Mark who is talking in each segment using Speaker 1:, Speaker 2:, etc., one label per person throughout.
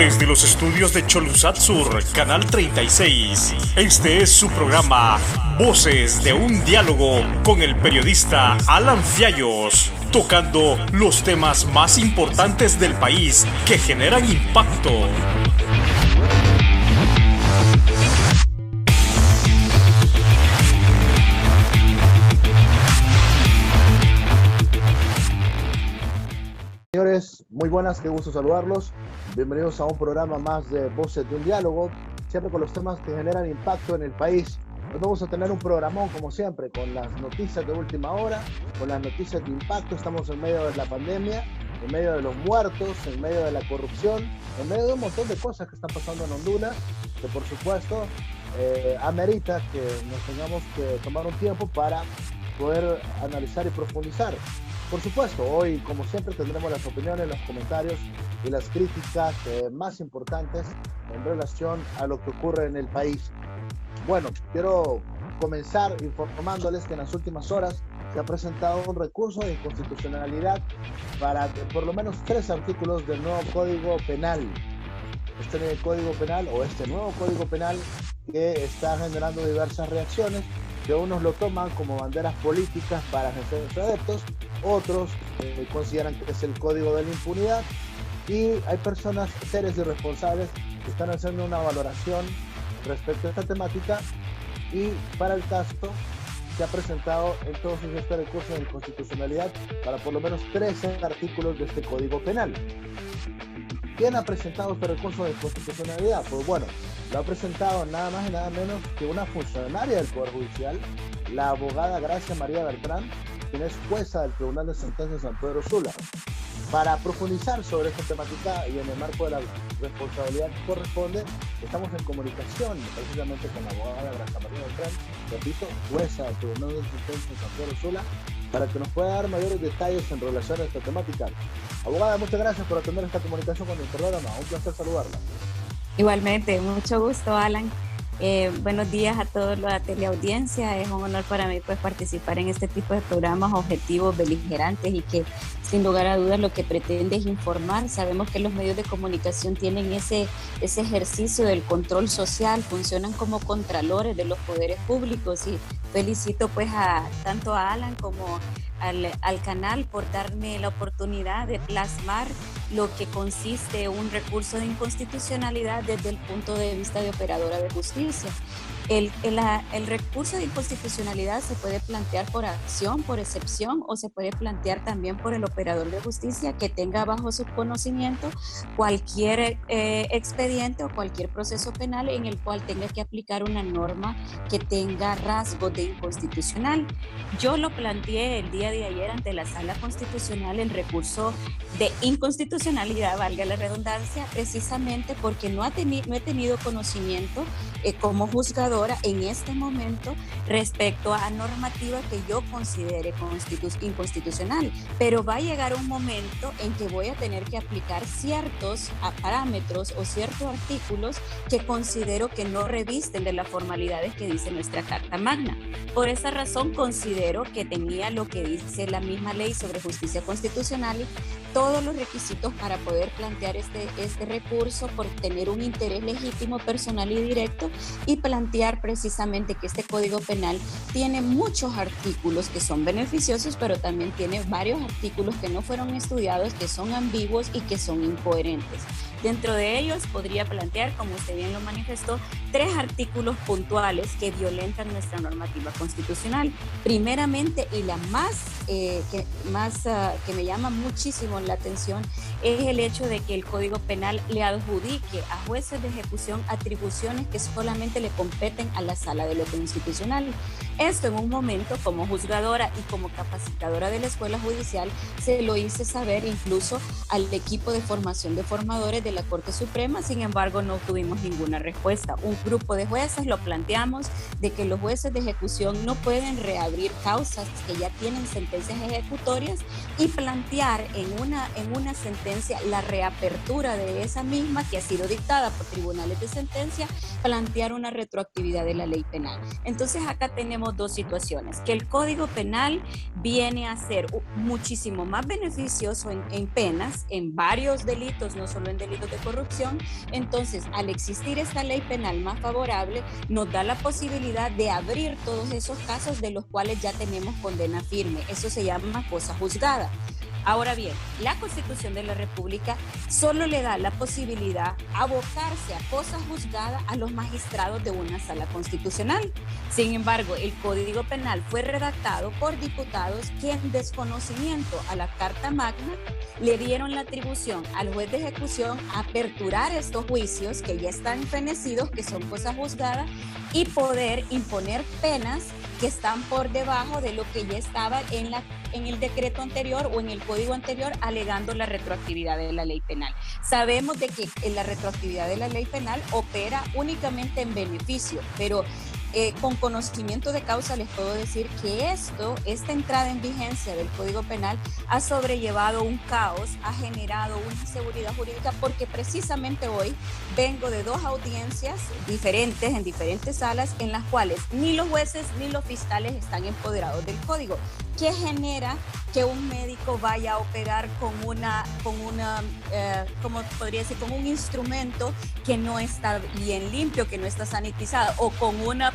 Speaker 1: Desde los estudios de Cholusac Sur, Canal 36, este es su programa Voces de un Diálogo con el periodista Alan Fiallos, tocando los temas más importantes del país que generan impacto.
Speaker 2: Señores, muy buenas, qué gusto saludarlos. Bienvenidos a un programa más de Voces de un Diálogo, siempre con los temas que generan impacto en el país. Hoy vamos a tener un programón, como siempre, con las noticias de última hora, con las noticias de impacto. Estamos en medio de la pandemia, en medio de los muertos, en medio de la corrupción, en medio de un montón de cosas que están pasando en Honduras, que por supuesto amerita que nos tengamos que tomar un tiempo para poder analizar y profundizar. Por supuesto, hoy, como siempre, tendremos las opiniones, los comentarios y las críticas más importantes en relación a lo que ocurre en el país. Bueno, quiero comenzar informándoles que en las últimas horas se ha presentado un recurso de inconstitucionalidad para por lo menos 3 artículos del nuevo Código Penal. Este nuevo Código Penal que está generando diversas reacciones, que unos lo toman como banderas políticas para ejercer sus adeptos, otros consideran que es el código de la impunidad, y hay personas serias y responsables que están haciendo una valoración respecto a esta temática, y para el caso se ha presentado entonces este recurso de inconstitucionalidad para por lo menos 13 artículos de este Código Penal. ¿Quién ha presentado este recurso de inconstitucionalidad? Pues bueno, lo ha presentado nada más y nada menos que una funcionaria del Poder Judicial, la abogada Gracia María Beltrán, quien es jueza del Tribunal de Sentencias San Pedro Sula. Para profundizar sobre esta temática y en el marco de la responsabilidad que corresponde, estamos en comunicación precisamente con la abogada Gracia María Beltrán, repito, jueza del Tribunal de Sentencias San Pedro Sula, para que nos pueda dar mayores detalles en relación a esta temática. Abogada, muchas gracias por atender esta comunicación con nuestro programa. Un placer saludarla.
Speaker 3: Igualmente, mucho gusto, Alan. Buenos días a toda la teleaudiencia. Es un honor para mí pues participar en este tipo de programas objetivos, beligerantes, y que sin lugar a dudas lo que pretende es informar. Sabemos que los medios de comunicación tienen ese ejercicio del control social, funcionan como contralores de los poderes públicos, y felicito pues tanto a Alan como al canal por darme la oportunidad de plasmar lo que consiste un recurso de inconstitucionalidad desde el punto de vista de operadora de justicia. El recurso de inconstitucionalidad se puede plantear por acción, por excepción, o se puede plantear también por el operador de justicia que tenga bajo su conocimiento cualquier expediente o cualquier proceso penal en el cual tenga que aplicar una norma que tenga rasgos de inconstitucional. Yo lo planteé el día de ayer ante la Sala Constitucional, el recurso de inconstitucionalidad, valga la redundancia, precisamente porque no he tenido conocimiento como juzgadora en este momento respecto a normativa que yo considere inconstitucional, pero va a llegar un momento en que voy a tener que aplicar ciertos parámetros o ciertos artículos que considero que no revisten de las formalidades que dice nuestra Carta Magna. Por esa razón considero que tenía lo que dice la misma ley sobre justicia constitucional, todos los requisitos para poder plantear este recurso por tener un interés legítimo, personal y directo, y plantear precisamente que este Código Penal tiene muchos artículos que son beneficiosos, pero también tiene varios artículos que no fueron estudiados, que son ambiguos y que son incoherentes. Dentro de ellos podría plantear, como usted bien lo manifestó, 3 artículos puntuales que violentan nuestra normativa constitucional. Primeramente, y la que me llama muchísimo la atención, es el hecho de que el Código Penal le adjudique a jueces de ejecución atribuciones que solamente le competen a la Sala de lo Constitucional. Esto en un momento, como juzgadora y como capacitadora de la Escuela Judicial, se lo hice saber incluso al equipo de formación de formadores de la Corte Suprema. Sin embargo, no tuvimos ninguna respuesta. Un grupo de jueces lo planteamos de que los jueces de ejecución no pueden reabrir causas que ya tienen sentencias ejecutorias y plantear en una sentencia la reapertura de esa misma que ha sido dictada por tribunales de sentencia, plantear una retroactividad de la ley penal. Entonces acá tenemos tenemos dos situaciones, que el Código Penal viene a ser muchísimo más beneficioso en penas, en varios delitos, no solo en delitos de corrupción. Entonces, al existir esta ley penal más favorable, nos da la posibilidad de abrir todos esos casos de los cuales ya tenemos condena firme. Eso se llama cosa juzgada. Ahora bien, la Constitución de la República solo le da la posibilidad de abocarse a cosa juzgada a los magistrados de una sala constitucional. Sin embargo, el Código Penal fue redactado por diputados que en desconocimiento a la Carta Magna le dieron la atribución al juez de ejecución a aperturar estos juicios que ya están fenecidos, que son cosa juzgada, y poder imponer penas que están por debajo de lo que ya estaba en el decreto anterior o en el código anterior, alegando la retroactividad de la ley penal. Sabemos de que la retroactividad de la ley penal opera únicamente en beneficio, pero con conocimiento de causa les puedo decir que esta entrada en vigencia del Código Penal ha sobrellevado un caos, ha generado una inseguridad jurídica, porque precisamente hoy vengo de 2 audiencias diferentes, en diferentes salas, en las cuales ni los jueces ni los fiscales están empoderados del Código. ¿Qué genera que un médico vaya a operar con como podría decir, con un instrumento que no está bien limpio, que no está sanitizado, o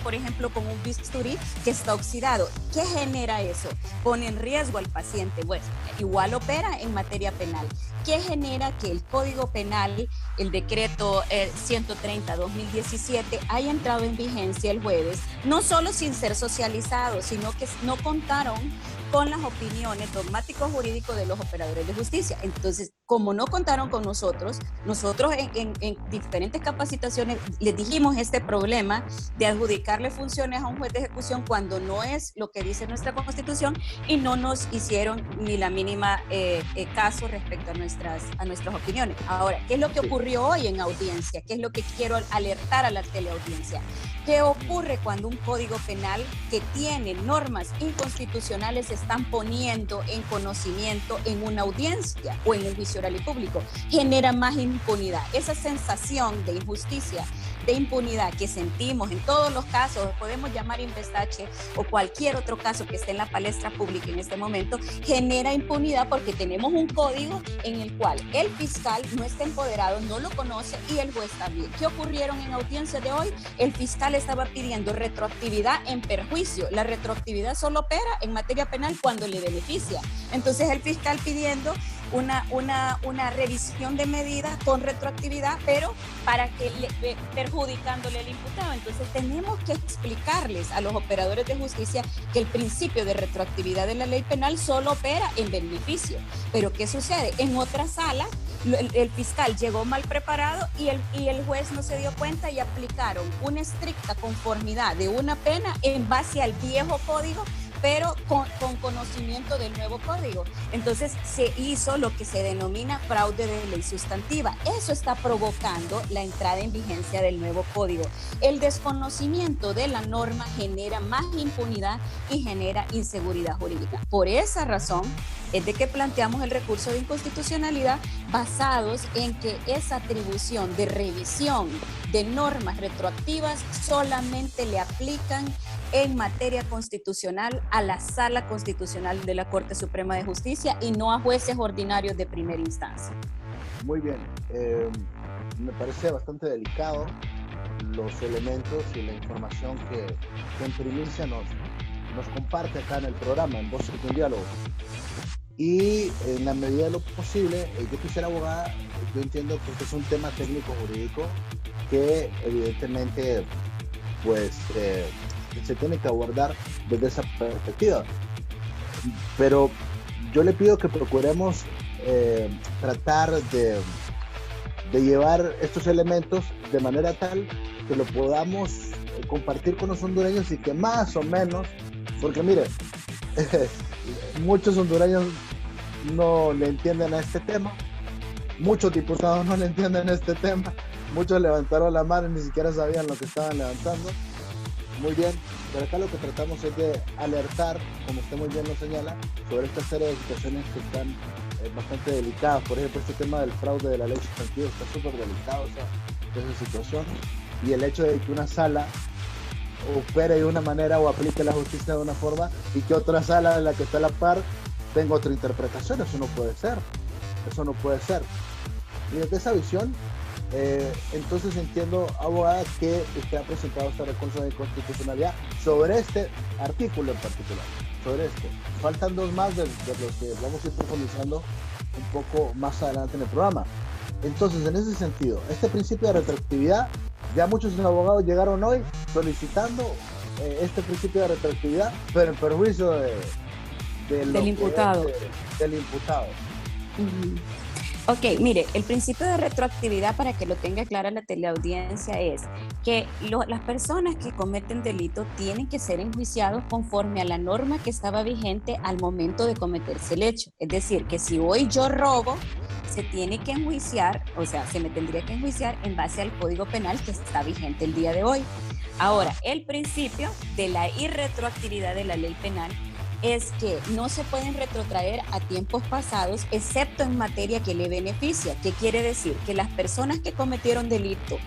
Speaker 3: por ejemplo, con un bisturí que está oxidado? ¿Qué genera eso? Pone en riesgo al paciente. Pues igual opera en materia penal. ¿Qué genera que el Código Penal, el decreto 130/2017, haya entrado en vigencia el jueves, no solo sin ser socializado, sino que no contaron con las opiniones dogmáticos jurídicos de los operadores de justicia? Entonces, como no contaron con nosotros en diferentes capacitaciones les dijimos este problema de adjudicarle funciones a un juez de ejecución cuando no es lo que dice nuestra Constitución, y no nos hicieron ni la mínima caso respecto a nuestras opiniones. Ahora, ¿qué es lo que ocurrió hoy en audiencia? ¿Qué es lo que quiero alertar a la teleaudiencia? ¿Qué ocurre cuando un Código Penal que tiene normas inconstitucionales se están poniendo en conocimiento en una audiencia o en el juicio oral y público? Genera más impunidad. Esa sensación de injusticia, de impunidad que sentimos en todos los casos, podemos llamar Investache o cualquier otro caso que esté en la palestra pública en este momento, genera impunidad porque tenemos un código en el cual el fiscal no está empoderado, no lo conoce, y el juez también. ¿Qué ocurrieron en audiencia de hoy? El fiscal estaba pidiendo retroactividad en perjuicio. La retroactividad solo opera en materia penal cuando le beneficia. Entonces el fiscal pidiendo una revisión de medida con retroactividad, pero para que perjudicándole al imputado. Entonces tenemos que explicarles a los operadores de justicia que el principio de retroactividad de la ley penal solo opera en beneficio. Pero ¿qué sucede? En otra sala el fiscal llegó mal preparado y el juez no se dio cuenta y aplicaron una estricta conformidad de una pena en base al viejo código, pero con conocimiento del nuevo código. Entonces se hizo lo que se denomina fraude de ley sustantiva. Eso está provocando la entrada en vigencia del nuevo código. El desconocimiento de la norma genera más impunidad y genera inseguridad jurídica. Por esa razón es de que planteamos el recurso de inconstitucionalidad basados en que esa atribución de revisión de normas retroactivas solamente le aplican en materia constitucional a la Sala Constitucional de la Corte Suprema de Justicia y no a jueces ordinarios de primera instancia.
Speaker 2: Muy bien, me parece bastante delicado los elementos y la información que en primicia nos comparte acá en el programa, en Voces de un Diálogo. Y en la medida de lo posible, yo quisiera, abogada, yo entiendo que es un tema técnico jurídico que evidentemente pues se tiene que abordar desde esa perspectiva, pero yo le pido que procuremos tratar de llevar estos elementos de manera tal que lo podamos compartir con los hondureños y que más o menos, porque mire, muchos hondureños no le entienden a este tema, muchos diputados no le entienden a este tema, muchos levantaron la mano y ni siquiera sabían lo que estaban levantando. Muy bien, pero acá lo que tratamos es de alertar, como usted muy bien lo señala, sobre esta serie de situaciones que están bastante delicadas. Por ejemplo, este tema del fraude de la ley sustantiva está súper delicado, esa situación, y el hecho de que una sala opere de una manera o aplique la justicia de una forma y que otra sala en la que está a la par tenga otra interpretación. Eso no puede ser. Eso no puede ser. Y desde esa visión, entonces entiendo, abogada, que usted ha presentado esta recurso de inconstitucionalidad sobre este artículo en particular. Sobre este. Faltan dos más de los que vamos a ir profundizando un poco más adelante en el programa. Entonces, en ese sentido, este principio de retroactividad, ya muchos abogados llegaron hoy solicitando este principio de retroactividad, pero en perjuicio
Speaker 3: del imputado.
Speaker 2: Del imputado.
Speaker 3: Ok, mire, el principio de retroactividad, para que lo tenga clara la teleaudiencia, es que las personas que cometen delito tienen que ser enjuiciados conforme a la norma que estaba vigente al momento de cometerse el hecho. Es decir, que si hoy yo robo, se tiene que enjuiciar, o sea, se me tendría que enjuiciar en base al Código Penal que está vigente el día de hoy. Ahora, el principio de la irretroactividad de la ley penal es que no se pueden retrotraer a tiempos pasados, excepto en materia que le beneficia. ¿Qué quiere decir? Que las personas que cometieron delito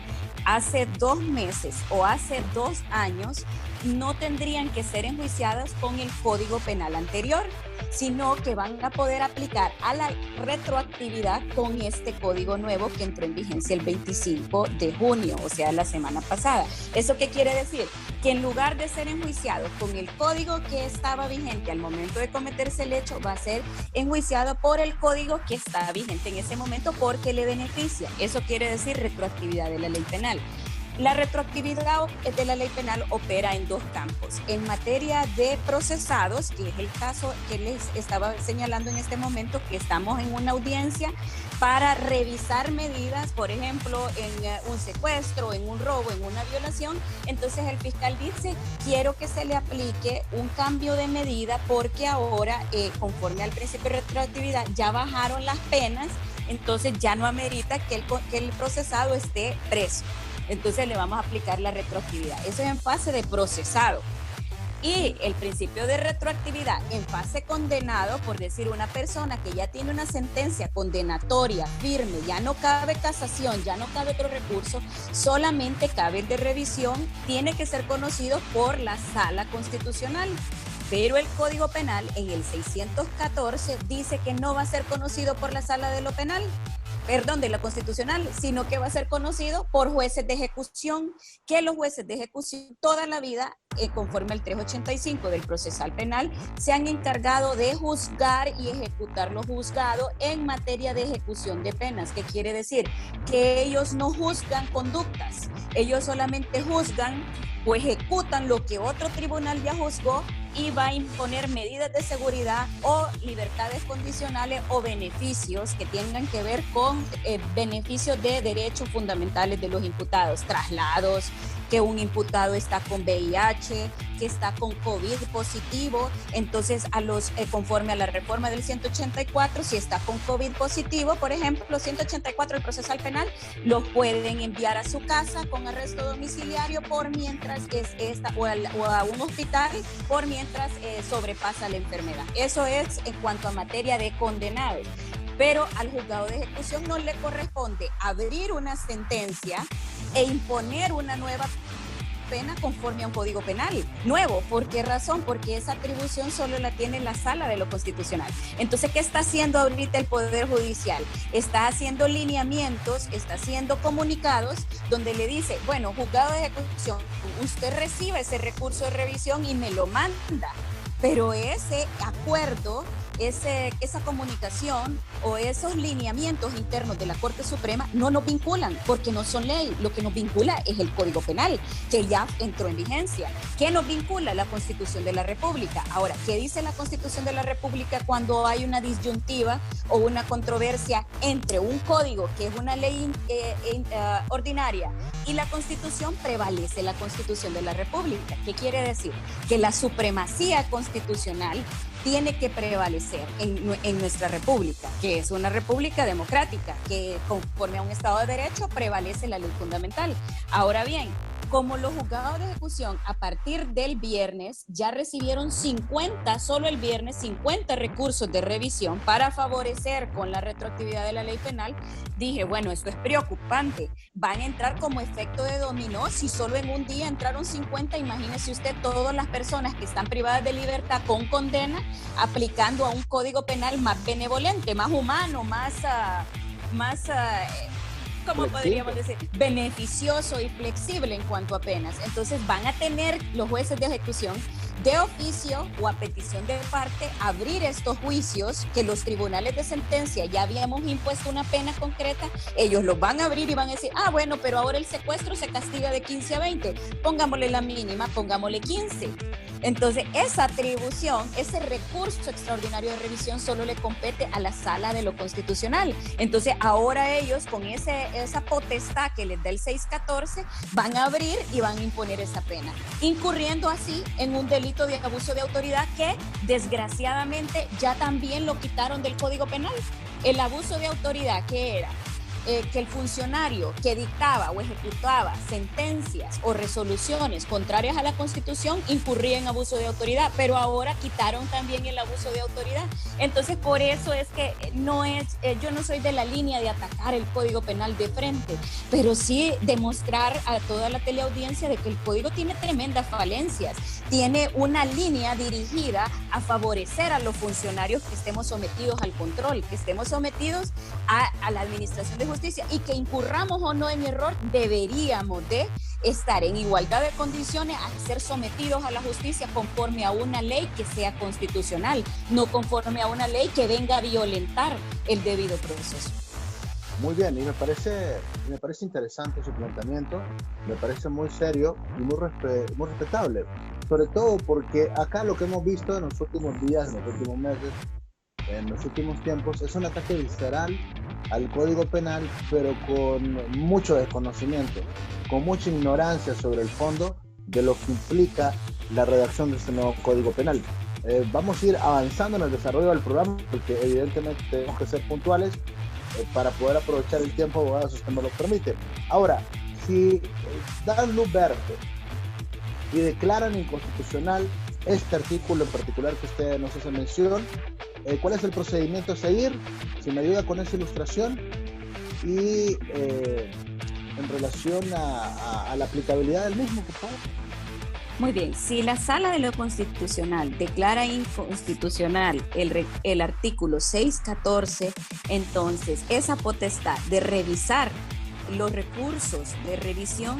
Speaker 3: hace 2 meses o hace 2 años no tendrían que ser enjuiciadas con el Código Penal anterior, sino que van a poder aplicar a la retroactividad con este código nuevo que entró en vigencia el 25 de junio, o sea, la semana pasada. ¿Eso qué quiere decir? Que en lugar de ser enjuiciado con el código que estaba vigente al momento de cometerse el hecho, va a ser enjuiciado por el código que está vigente en ese momento porque le beneficia. Eso quiere decir retroactividad de la ley penal. La retroactividad de la ley penal opera en 2 campos. En materia de procesados, que es el caso que les estaba señalando en este momento, que estamos en una audiencia para revisar medidas, por ejemplo, en un secuestro, en un robo, en una violación. Entonces el fiscal dice, quiero que se le aplique un cambio de medida porque ahora, conforme al principio de retroactividad, ya bajaron las penas, entonces ya no amerita que el procesado esté preso. Entonces le vamos a aplicar la retroactividad. Eso es en fase de procesado. Y el principio de retroactividad en fase condenado, por decir, una persona que ya tiene una sentencia condenatoria firme, ya no cabe casación, ya no cabe otro recurso, solamente cabe el de revisión, tiene que ser conocido por la Sala Constitucional. Pero el Código Penal en el 614 dice que no va a ser conocido por la Sala de lo Penal, de la Constitucional, sino que va a ser conocido por jueces de ejecución, que los jueces de ejecución toda la vida, conforme al 385 del procesal penal, se han encargado de juzgar y ejecutar lo juzgado en materia de ejecución de penas. ¿Qué quiere decir? Que ellos no juzgan conductas, ellos solamente juzgan o ejecutan lo que otro tribunal ya juzgó y va a imponer medidas de seguridad o libertades condicionales o beneficios que tengan que ver con beneficios de derechos fundamentales de los imputados, traslados, que un imputado está con VIH, que está con COVID positivo, entonces conforme a la reforma del 184, si está con COVID positivo, por ejemplo, 184 del procesal penal, lo pueden enviar a su casa con arresto domiciliario por mientras o a un hospital por mientras sobrepasa la enfermedad. Eso es en cuanto a materia de condenados. Pero al juzgado de ejecución no le corresponde abrir una sentencia e imponer una nueva pena conforme a un código penal nuevo. ¿Por qué razón? Porque esa atribución solo la tiene la Sala de lo Constitucional. Entonces, ¿qué está haciendo ahorita el Poder Judicial? Está haciendo lineamientos, está haciendo comunicados donde le dice, bueno, juzgado de ejecución, usted recibe ese recurso de revisión y me lo manda. Pero ese acuerdo, esa comunicación o esos lineamientos internos de la Corte Suprema no nos vinculan porque no son ley. Lo que nos vincula es el Código Penal, que ya entró en vigencia. ¿Qué nos vincula? La Constitución de la República. Ahora, ¿qué dice la Constitución de la República cuando hay una disyuntiva o una controversia entre un código, que es una ley ordinaria, y la Constitución? Prevalece la Constitución de la República. ¿Qué quiere decir? Que la supremacía constitucional tiene que prevalecer en nuestra república, que es una república democrática, que conforme a un Estado de Derecho prevalece la ley fundamental. Ahora bien, como los juzgados de ejecución a partir del viernes ya recibieron 50, solo el viernes, 50 recursos de revisión para favorecer con la retroactividad de la ley penal, dije, bueno, esto es preocupante. Van a entrar como efecto de dominó. Si solo en un día entraron 50, imagínese usted todas las personas que están privadas de libertad con condena aplicando a un código penal más benevolente, más humano, más ¿cómo podríamos decir? Beneficioso y flexible en cuanto a penas. Entonces van a tener los jueces de ejecución de oficio o a petición de parte abrir estos juicios que los tribunales de sentencia ya habíamos impuesto una pena concreta. Ellos los van a abrir y van a decir, bueno, pero ahora el secuestro se castiga de 15 a 20, pongámosle la mínima, pongámosle 15. Entonces, esa atribución, ese recurso extraordinario de revisión solo le compete a la Sala de lo Constitucional. Entonces, ahora ellos, con esa potestad que les da el 614, van a abrir y van a imponer esa pena, incurriendo así en un delito de abuso de autoridad que, desgraciadamente, ya también lo quitaron del Código Penal. El abuso de autoridad, ¿qué era? Que el funcionario que dictaba o ejecutaba sentencias o resoluciones contrarias a la Constitución incurría en abuso de autoridad, pero ahora quitaron también el abuso de autoridad. Entonces, por eso es que yo no soy de la línea de atacar el Código Penal de frente, pero sí demostrar a toda la teleaudiencia de que el Código tiene tremendas falencias, tiene una línea dirigida a favorecer a los funcionarios que estemos sometidos al control, que estemos sometidos a la administración de justicia, y que incurramos o no en error, deberíamos de estar en igualdad de condiciones a ser sometidos a la justicia conforme a una ley que sea constitucional, no conforme a una ley que venga a violentar el debido proceso.
Speaker 2: Muy bien, y me parece interesante su planteamiento, me parece muy serio y muy respetable, sobre todo porque acá lo que hemos visto en los últimos días, en los últimos meses, en los últimos tiempos, es un ataque visceral al Código Penal, pero con mucho desconocimiento, con mucha ignorancia sobre el fondo de lo que implica la redacción de este nuevo Código Penal. Vamos a ir avanzando en el desarrollo del programa, porque evidentemente tenemos que ser puntuales para poder aprovechar el tiempo, abogado, si usted me lo permite. Ahora, si dan luz verde y declaran inconstitucional este artículo en particular que usted nos hace mención, ¿cuál es el procedimiento a seguir? Si me ayuda con esa ilustración, y en relación a la aplicabilidad del mismo, por favor.
Speaker 3: Muy bien, si la Sala de lo Constitucional declara inconstitucional el artículo 614, entonces esa potestad de revisar los recursos de revisión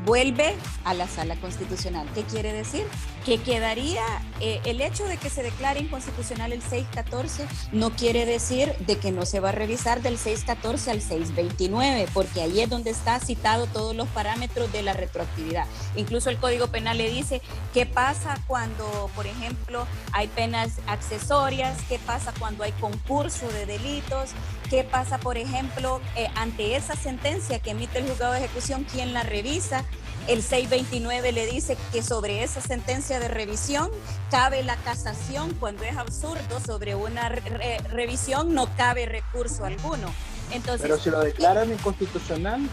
Speaker 3: vuelve a la Sala Constitucional. ¿Qué quiere decir? Que quedaría, el hecho de que se declare inconstitucional el 614 no quiere decir de que no se va a revisar del 614 al 629, porque ahí es donde está citado todos los parámetros de la retroactividad. Incluso el Código Penal le dice qué pasa cuando, por ejemplo, hay penas accesorias, qué pasa cuando hay concurso de delitos, qué pasa, por ejemplo, ante esa sentencia que emite el juzgado de ejecución, ¿quién la revisa? El 629 le dice que sobre esa sentencia de revisión cabe la casación, cuando es absurdo, sobre una revisión no cabe recurso alguno. Entonces,
Speaker 2: pero si lo declaran inconstitucional,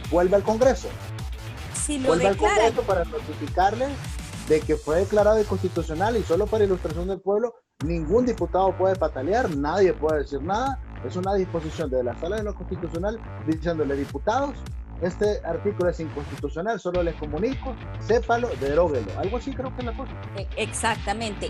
Speaker 2: vuelve al Congreso.
Speaker 3: Si lo
Speaker 2: vuelve
Speaker 3: declaran,
Speaker 2: al Congreso para notificarle de que fue declarado inconstitucional, y solo para ilustración del pueblo, ningún diputado puede patalear, nadie puede decir nada. Es una disposición de la Sala de lo Constitucional diciéndole: diputados, este artículo es inconstitucional, solo les comunico, sépalo, deróguelo. Algo así creo que es la cosa.
Speaker 3: Exactamente.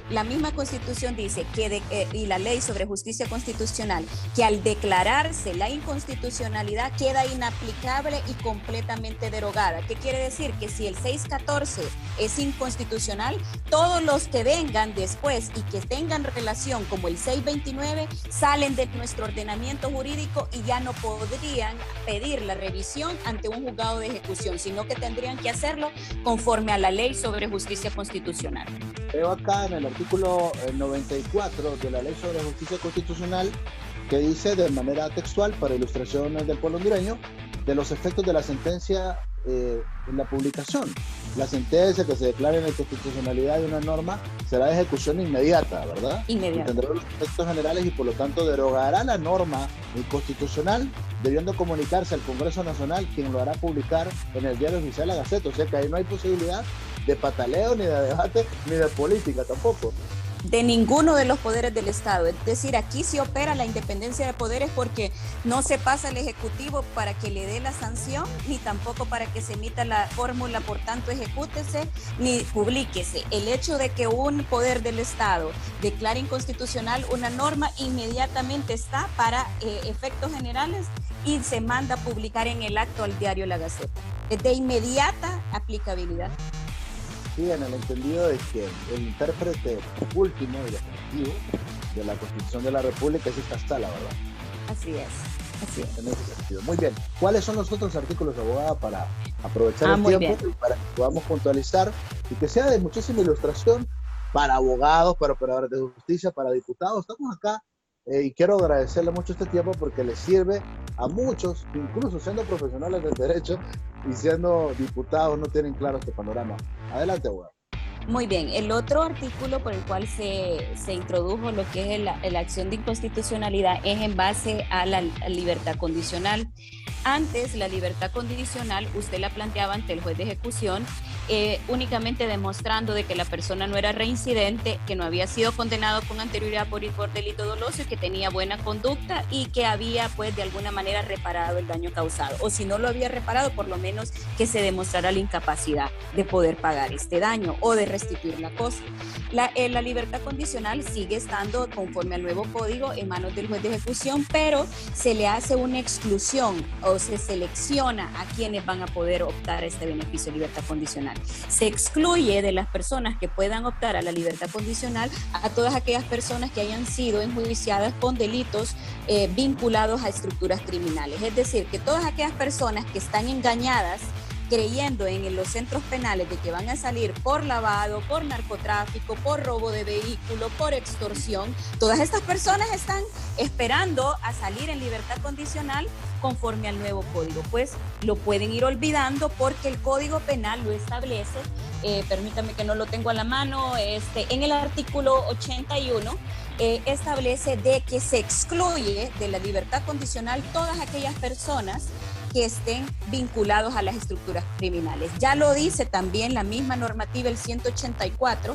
Speaker 3: La misma Constitución dice que y la Ley sobre Justicia Constitucional, que al declararse la inconstitucionalidad queda inaplicable y completamente derogada. ¿Qué quiere decir? Que si el 614 es inconstitucional, todos los que vengan después y que tengan relación como el 629 salen de nuestro ordenamiento jurídico y ya no podrían pedir la revisión ante un juzgado de ejecución, sino que tendrían que hacerlo conforme a la Ley sobre Justicia Constitucional.
Speaker 2: Veo acá en el artículo 94 de la Ley sobre Justicia Constitucional que dice de manera textual, para ilustración del pueblo hondureño, de los efectos de la sentencia en la publicación. La sentencia que se declare en la constitucionalidad de una norma será de ejecución inmediata, ¿verdad?
Speaker 3: Inmediata.
Speaker 2: Tendrá los efectos generales y por lo tanto derogará la norma inconstitucional debiendo comunicarse al Congreso Nacional, quien lo hará publicar en el Diario Oficial La Gaceta. O sea que ahí no hay posibilidad de pataleo, ni de debate, ni de política tampoco.
Speaker 3: De ninguno de los poderes del Estado. Es decir, aquí se opera la independencia de poderes porque no se pasa al Ejecutivo para que le dé la sanción, ni tampoco para que se emita la fórmula, por tanto ejecútese, ni publíquese. El hecho de que un poder del Estado declare inconstitucional una norma inmediatamente está para efectos generales y se manda a publicar en el acto al Diario La Gaceta. Es de inmediata aplicabilidad.
Speaker 2: Sí, en el entendido de que el intérprete último y definitivo de la Constitución de la República es esta sala, ¿verdad?
Speaker 3: Así es.
Speaker 2: En ese sentido. Muy bien. ¿Cuáles son los otros artículos, abogada, para aprovechar el tiempo y para que podamos puntualizar y que sea de muchísima ilustración para abogados, para operadores de justicia, para diputados? Estamos acá y quiero agradecerle mucho este tiempo porque le sirve a muchos, incluso siendo profesionales del derecho y siendo diputados, no tienen claro este panorama. Adelante, abogado.
Speaker 3: Muy bien, el otro artículo por el cual se introdujo lo que es la acción de inconstitucionalidad es en base a la libertad condicional. Antes, la libertad condicional usted la planteaba ante el juez de ejecución únicamente demostrando de que la persona no era reincidente, que no había sido condenado con anterioridad por delito doloso y que tenía buena conducta y que había pues de alguna manera reparado el daño causado, o si no lo había reparado, por lo menos que se demostrara la incapacidad de poder pagar este daño o de restituir la cosa. La libertad condicional sigue estando conforme al nuevo código en manos del juez de ejecución, pero se le hace una exclusión o se selecciona a quienes van a poder optar a este beneficio de libertad condicional. Se excluye de las personas que puedan optar a la libertad condicional a todas aquellas personas que hayan sido enjuiciadas con delitos vinculados a estructuras criminales. Es decir, que todas aquellas personas que están engañadas creyendo en los centros penales de que van a salir por lavado, por narcotráfico, por robo de vehículo, por extorsión, todas estas personas están esperando a salir en libertad condicional conforme al nuevo código. Pues lo pueden ir olvidando porque el Código Penal lo establece, permítame que no lo tengo a la mano, en el artículo 81 establece de que se excluye de la libertad condicional todas aquellas personas que estén vinculados a las estructuras criminales. Ya lo dice también la misma normativa, el 184,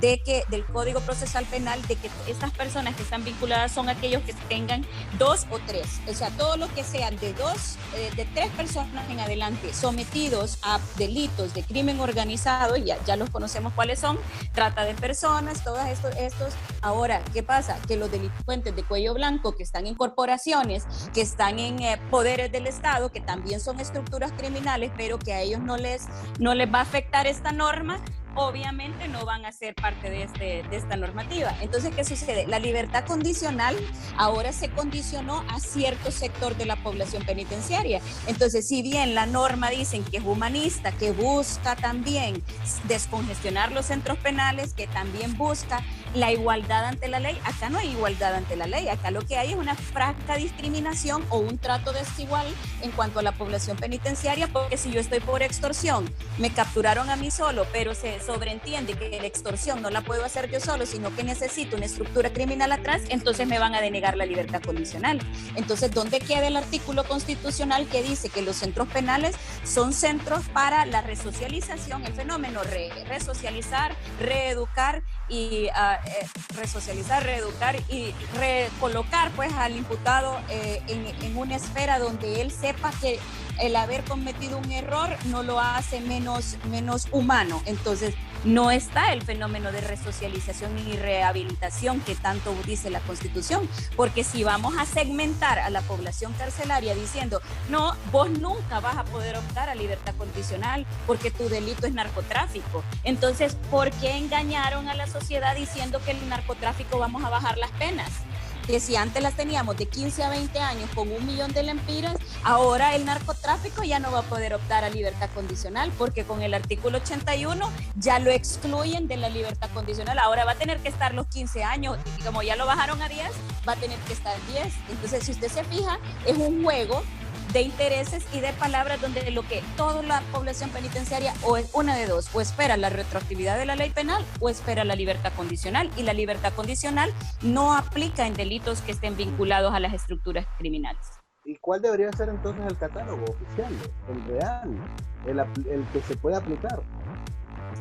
Speaker 3: del Código Procesal Penal, de que estas personas que están vinculadas son aquellos que tengan 2 o 3, o sea, todo lo que sean de 3 personas en adelante sometidos a delitos de crimen organizado, ya los conocemos cuáles son, trata de personas, todos estos. Ahora, ¿qué pasa? Que los delincuentes de cuello blanco que están en corporaciones, que están en poderes del Estado, que también son estructuras criminales, pero que a ellos no les va a afectar esta norma, obviamente no van a ser parte de esta normativa. Entonces, ¿qué sucede? La libertad condicional ahora se condicionó a cierto sector de la población penitenciaria. Entonces, si bien la norma dicen que es humanista, que busca también descongestionar los centros penales, que también busca la igualdad ante la ley, acá no hay igualdad ante la ley. Acá lo que hay es una franca discriminación o un trato desigual en cuanto a la población penitenciaria, porque si yo estoy por extorsión, me capturaron a mí solo, pero se sobreentiende que la extorsión no la puedo hacer yo solo, sino que necesito una estructura criminal atrás, entonces me van a denegar la libertad condicional. Entonces, ¿dónde queda el artículo constitucional que dice que los centros penales son centros para la resocialización, el fenómeno resocializar, reeducar y recolocar pues al imputado en una esfera donde él sepa que el haber cometido un error no lo hace menos humano? Entonces, no está el fenómeno de resocialización ni rehabilitación que tanto dice la Constitución, porque si vamos a segmentar a la población carcelaria diciendo, no, vos nunca vas a poder optar a libertad condicional porque tu delito es narcotráfico, entonces, ¿por qué engañaron a la sociedad diciendo que el narcotráfico vamos a bajar las penas? Que si antes las teníamos de 15 a 20 años con 1 millón de lempiras, ahora el narcotráfico ya no va a poder optar a libertad condicional porque con el artículo 81 ya lo excluyen de la libertad condicional. Ahora va a tener que estar los 15 años y como ya lo bajaron a 10, va a tener que estar 10. Entonces, si usted se fija, es un juego de intereses y de palabras donde lo que toda la población penitenciaria o es una de dos, o espera la retroactividad de la ley penal o espera la libertad condicional, y la libertad condicional no aplica en delitos que estén vinculados a las estructuras criminales.
Speaker 2: ¿Y cuál debería ser entonces el catálogo oficial, el real, el que se puede aplicar?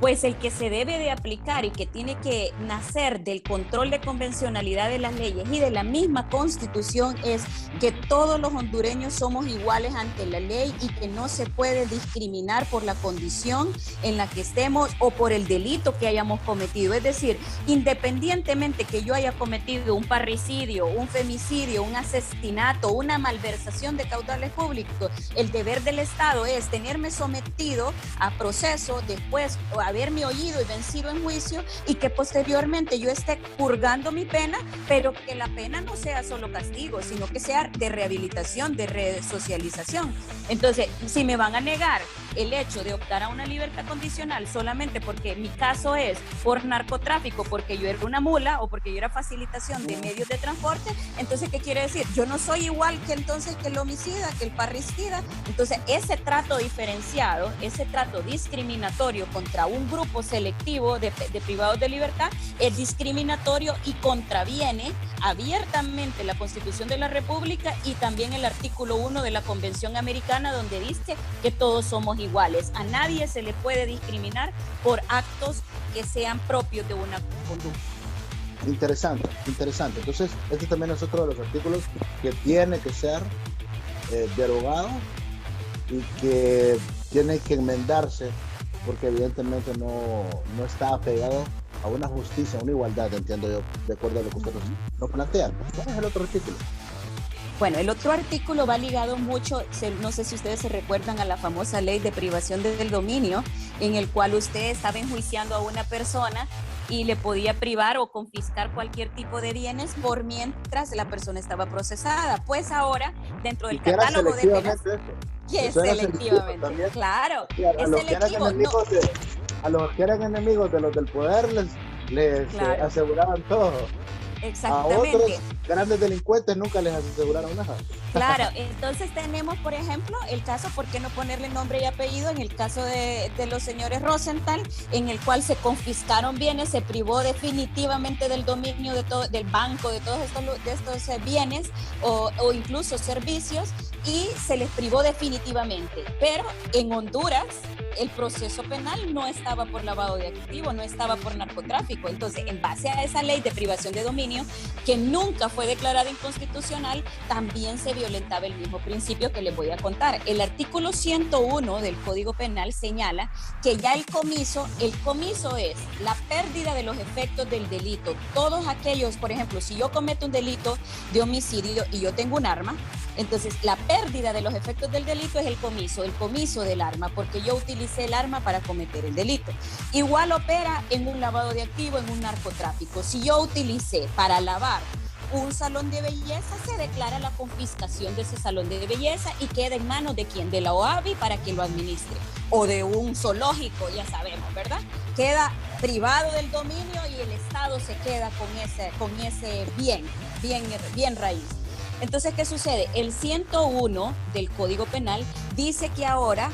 Speaker 3: Pues el que se debe de aplicar y que tiene que nacer del control de convencionalidad de las leyes y de la misma Constitución es que todos los hondureños somos iguales ante la ley y que no se puede discriminar por la condición en la que estemos o por el delito que hayamos cometido. Es decir, independientemente que yo haya cometido un parricidio, un femicidio, un asesinato, una malversación de caudales públicos, el deber del Estado es tenerme sometido a proceso, después haberme oído y vencido en juicio y que posteriormente yo esté purgando mi pena, pero que la pena no sea solo castigo, sino que sea de rehabilitación, de resocialización. Entonces, si me van a negar el hecho de optar a una libertad condicional solamente porque mi caso es por narcotráfico, porque yo era una mula o porque yo era facilitación de medios de transporte, entonces, ¿qué quiere decir? Yo no soy igual que entonces que el homicida, que el parricida. Entonces, ese trato diferenciado, ese trato discriminatorio contra un grupo selectivo de privados de libertad es discriminatorio y contraviene abiertamente la Constitución de la República y también el artículo 1 de la Convención Americana, donde dice que todos somos iguales. A nadie se le puede discriminar por actos que sean propios de una conducta.
Speaker 2: Interesante, interesante. Entonces, este también es otro de los artículos que tiene que ser derogado y que tiene que enmendarse porque evidentemente no está apegado a una justicia, a una igualdad, entiendo yo, de acuerdo a lo que ustedes nos plantean. ¿Cuál es el otro artículo?
Speaker 3: Bueno, el otro artículo va ligado mucho, no sé si ustedes se recuerdan a la famosa ley de privación del dominio, en el cual usted estaba enjuiciando a una persona y le podía privar o confiscar cualquier tipo de bienes por mientras la persona estaba procesada. Pues ahora, dentro del catálogo de penas... Que es selectivamente, claro.
Speaker 2: A los que eran enemigos de los del poder les claro. Aseguraban todo.
Speaker 3: Exactamente.
Speaker 2: A otros grandes delincuentes nunca les aseguraron nada.
Speaker 3: Claro, entonces tenemos, por ejemplo, el caso, ¿por qué no ponerle nombre y apellido? En el caso de los señores Rosenthal, en el cual se confiscaron bienes, se privó definitivamente del dominio del banco, de todos estos bienes o incluso servicios, y se les privó definitivamente. Pero en Honduras el proceso penal no estaba por lavado de activos, no estaba por narcotráfico. Entonces, en base a esa ley de privación de dominio, que nunca fue declarada inconstitucional, también se violentaba el mismo principio que les voy a contar. El artículo 101 del Código Penal señala que ya el comiso es la pérdida de los efectos del delito. Todos aquellos, por ejemplo, si yo cometo un delito de homicidio y yo tengo un arma, entonces la pérdida de los efectos del delito es el comiso del arma, porque yo utilicé el arma para cometer el delito. Igual opera en un lavado de activos, en un narcotráfico. Si yo utilicé para lavar un salón de belleza, se declara la confiscación de ese salón de belleza y queda en manos de quién, de la OAVI para que lo administre, o de un zoológico, ya sabemos, ¿verdad? Queda privado del dominio y el Estado se queda con ese bien raíz. Entonces, ¿qué sucede? El 101 del Código Penal dice que ahora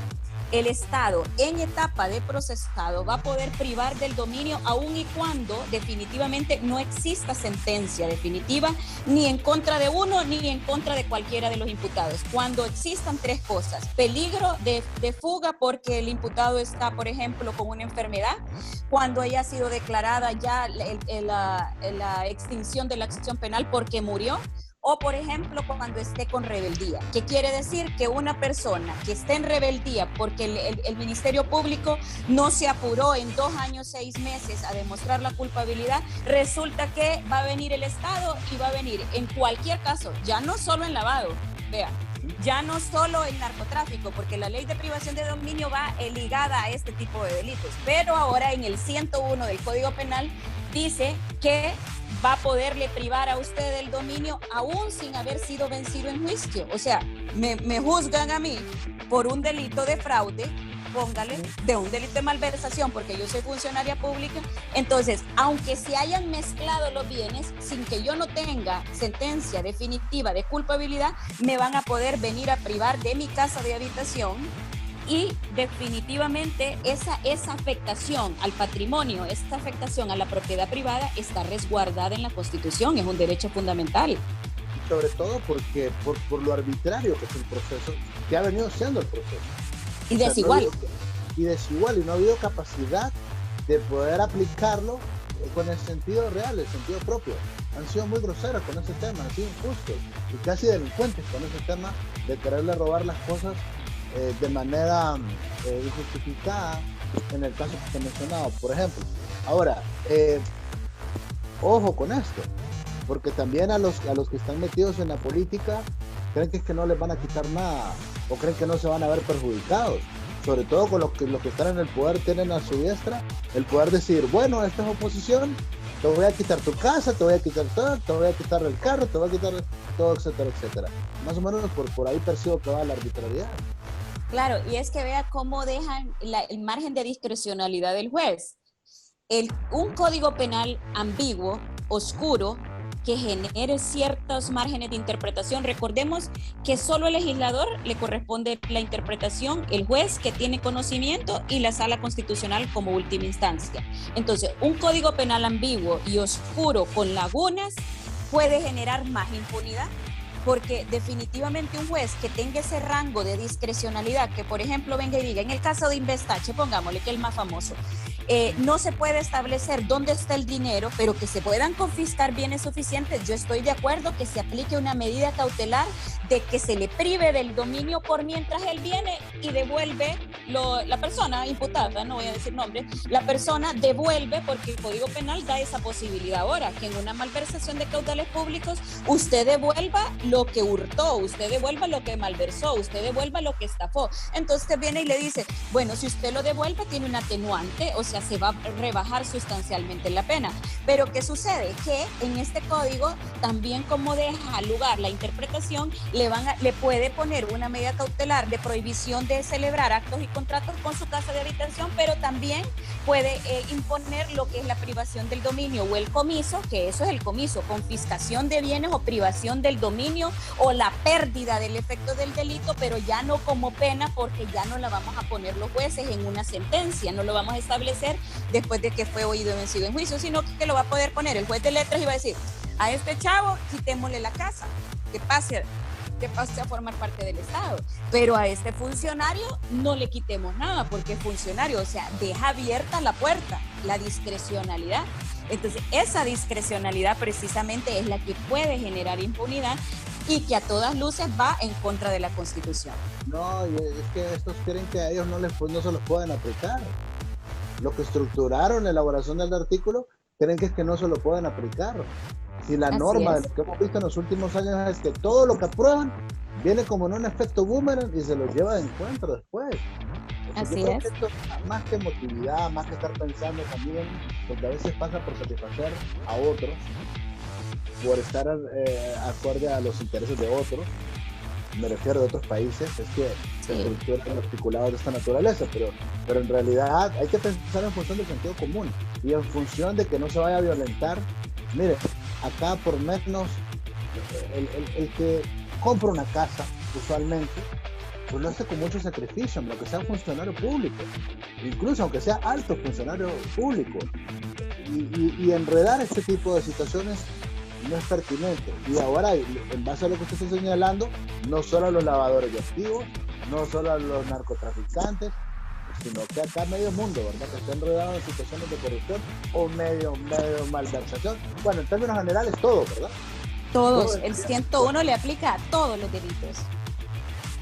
Speaker 3: el Estado en etapa de procesado va a poder privar del dominio aun y cuando definitivamente no exista sentencia definitiva ni en contra de uno ni en contra de cualquiera de los imputados. Cuando existan tres cosas: peligro de fuga porque el imputado está, por ejemplo, con una enfermedad, cuando haya sido declarada ya la extinción de la acción penal porque murió, o por ejemplo cuando esté con rebeldía. ¿Qué quiere decir? Que una persona que esté en rebeldía porque el Ministerio Público no se apuró en 2 años, 6 meses a demostrar la culpabilidad, resulta que va a venir el Estado y va a venir en cualquier caso, ya no solo en lavado, vea, ya no solo en narcotráfico, porque la ley de privación de dominio va ligada a este tipo de delitos, pero ahora en el 101 del Código Penal dice que va a poderle privar a usted del dominio aún sin haber sido vencido en juicio. O sea, me juzgan a mí por un delito de fraude, póngale, de un delito de malversación porque yo soy funcionaria pública. Entonces, aunque se hayan mezclado los bienes, sin que yo no tenga sentencia definitiva de culpabilidad, me van a poder venir a privar de mi casa de habitación. Y definitivamente esa afectación al patrimonio, esta afectación a la propiedad privada está resguardada en la Constitución, es un derecho fundamental.
Speaker 2: sobre todo porque por lo arbitrario que es el proceso, que ha venido siendo el proceso.
Speaker 3: Y desigual.
Speaker 2: Y desigual, y no ha habido capacidad de poder aplicarlo con el sentido real, el sentido propio. Han sido muy groseros con ese tema, han sido injustos y casi delincuentes con ese tema de quererle robar las cosas de manera injustificada, en el caso que te he mencionado, por ejemplo. Ahora, ojo con esto, porque también a los que están metidos en la política creen que es que no les van a quitar nada o creen que no se van a ver perjudicados, sobre todo con los que están en el poder, tienen a su diestra el poder decir, bueno, esta es oposición, te voy a quitar tu casa, te voy a quitar todo, te voy a quitar el carro, te voy a quitar todo, etcétera, etcétera. Más o menos por ahí percibo que va la arbitrariedad.
Speaker 3: Claro, y es que vea cómo dejan el margen de discrecionalidad del juez. Un código penal ambiguo, oscuro, que genere ciertos márgenes de interpretación. Recordemos que solo al legislador le corresponde la interpretación, el juez que tiene conocimiento y la sala constitucional como última instancia. Entonces, un código penal ambiguo y oscuro con lagunas puede generar más impunidad, porque definitivamente un juez que tenga ese rango de discrecionalidad, que por ejemplo venga y diga, en el caso de Investache, pongámosle que es el más famoso, no se puede establecer dónde está el dinero, pero que se puedan confiscar bienes suficientes. Yo estoy de acuerdo que se aplique una medida cautelar de que se le prive del dominio por mientras él viene y devuelve la persona imputada, no voy a decir nombre, la persona devuelve, porque el Código Penal da esa posibilidad ahora, que en una malversación de caudales públicos usted devuelva lo que hurtó, usted devuelva lo que malversó, usted devuelva lo que estafó. Entonces viene y le dice, bueno, si usted lo devuelve tiene un atenuante, o sea, se va a rebajar sustancialmente la pena. Pero ¿qué sucede? Que en este código también, como deja lugar la interpretación, le puede poner una medida cautelar de prohibición de celebrar actos y contratos con su casa de habitación, pero también puede imponer lo que es la privación del dominio o el comiso, que eso es el comiso, confiscación de bienes o privación del dominio o la pérdida del efecto del delito, pero ya no como pena, porque ya no la vamos a poner los jueces en una sentencia, no lo vamos a establecer después de que fue oído y vencido en juicio, sino que lo va a poder poner el juez de letras y va a decir, a este chavo quitémosle la casa, que pase a formar parte del Estado, pero a este funcionario no le quitemos nada porque es funcionario, o sea, deja abierta la puerta, la discrecionalidad. Entonces, esa discrecionalidad precisamente es la que puede generar impunidad y que a todas luces va en contra de la Constitución.
Speaker 2: No, y es que estos creen que a ellos no se los pueden aplicar. Los que estructuraron la elaboración del artículo creen que es que no se lo pueden aplicar. Si la norma de lo que hemos visto en los últimos años es que todo lo que aprueban viene como en un efecto boomerang y se lo lleva de encuentro después.
Speaker 3: Así
Speaker 2: yo creo
Speaker 3: es.
Speaker 2: que esto es más que emotividad, más que estar pensando también, porque a veces pasa por satisfacer a otros, por estar acorde a los intereses de otros, me refiero de otros países, es que se estructuran articulados de esta naturaleza, pero en realidad hay que pensar en función del sentido común y en función de que no se vaya a violentar. Mire, acá por menos el que compra una casa usualmente pues lo hace con mucho sacrificio, aunque sea un funcionario público, incluso aunque sea alto funcionario público, y enredar este tipo de situaciones no es pertinente. Y ahora, en base a lo que usted está señalando, no solo a los lavadores de activos, no solo a los narcotraficantes, sino que acá medio mundo, ¿verdad?, que está enredado en situaciones de corrupción o medio malversación. Bueno, en términos generales, todo, ¿verdad?
Speaker 3: Todos, el 101 le aplica a todos los delitos.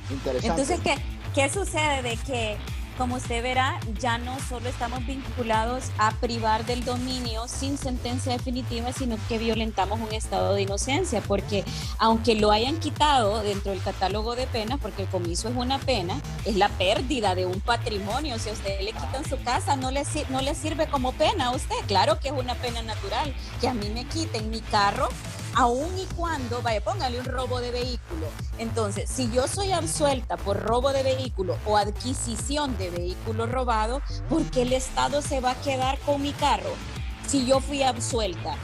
Speaker 2: Interesante.
Speaker 3: Entonces, ¿qué sucede? De que, como usted verá, ya no solo estamos vinculados a privar del dominio sin sentencia definitiva, sino que violentamos un estado de inocencia, porque aunque lo hayan quitado dentro del catálogo de penas, porque el comiso es una pena, es la pérdida de un patrimonio. Si a usted le quitan su casa, no le sirve como pena a usted. Claro que es una pena natural, que a mí me quiten mi carro, aún y cuando, póngale un robo de vehículo. Entonces, si yo soy absuelta por robo de vehículo o adquisición de vehículo robado, ¿por qué el Estado se va a quedar con mi carro si yo fui absuelta?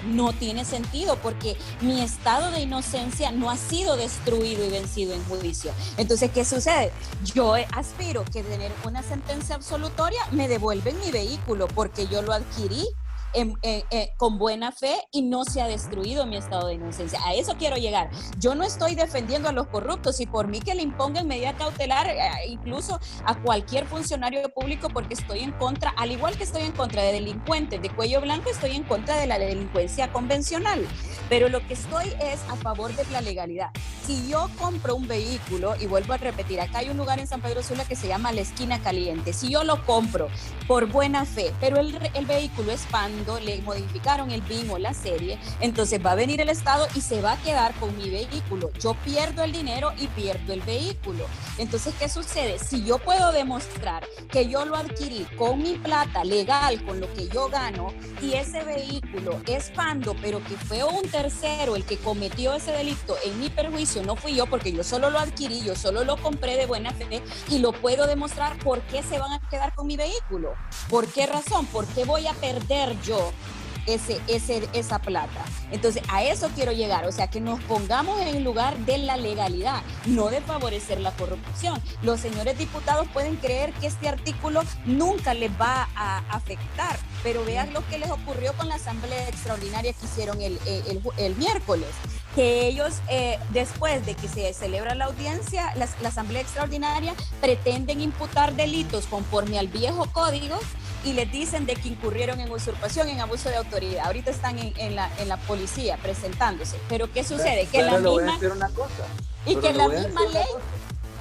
Speaker 3: No tiene sentido, porque mi estado de inocencia no ha sido destruido y vencido en juicio. Entonces, ¿qué sucede? Yo aspiro que tener una sentencia absolutoria me devuelven mi vehículo porque yo lo adquirí con buena fe y no se ha destruido mi estado de inocencia. A eso quiero llegar. Yo no estoy defendiendo a los corruptos y por mí que le impongan medida cautelar incluso a cualquier funcionario público, porque estoy en contra, al igual que estoy en contra de delincuentes de cuello blanco, estoy en contra de la delincuencia convencional, pero lo que estoy es a favor de la legalidad. Si yo compro un vehículo, y vuelvo a repetir, acá hay un lugar en San Pedro Sula que se llama La Esquina Caliente, si yo lo compro por buena fe, pero el vehículo es pando, le modificaron el BIN o la serie, entonces va a venir el Estado y se va a quedar con mi vehículo. Yo pierdo el dinero y pierdo el vehículo. Entonces, ¿qué sucede? Si yo puedo demostrar que yo lo adquirí con mi plata legal, con lo que yo gano, y ese vehículo es pando, pero que fue un tercero el que cometió ese delito en mi perjuicio, no fui yo, porque yo solo lo adquirí, yo solo lo compré de buena fe y lo puedo demostrar, ¿por qué se van a quedar con mi vehículo? ¿Por qué razón? ¿Por qué voy a perder yo esa plata? Entonces, a eso quiero llegar, o sea, que nos pongamos en el lugar de la legalidad, no de favorecer la corrupción. Los señores diputados pueden creer que este artículo nunca les va a afectar, pero vean lo que les ocurrió con la asamblea extraordinaria que hicieron el miércoles, que ellos, después de que se celebra la audiencia, la asamblea extraordinaria, pretenden imputar delitos conforme al viejo código, y les dicen de que incurrieron en usurpación, en abuso de autoridad. Ahorita están en la policía presentándose. Pero ¿qué sucede? Que la misma, y que la misma ley,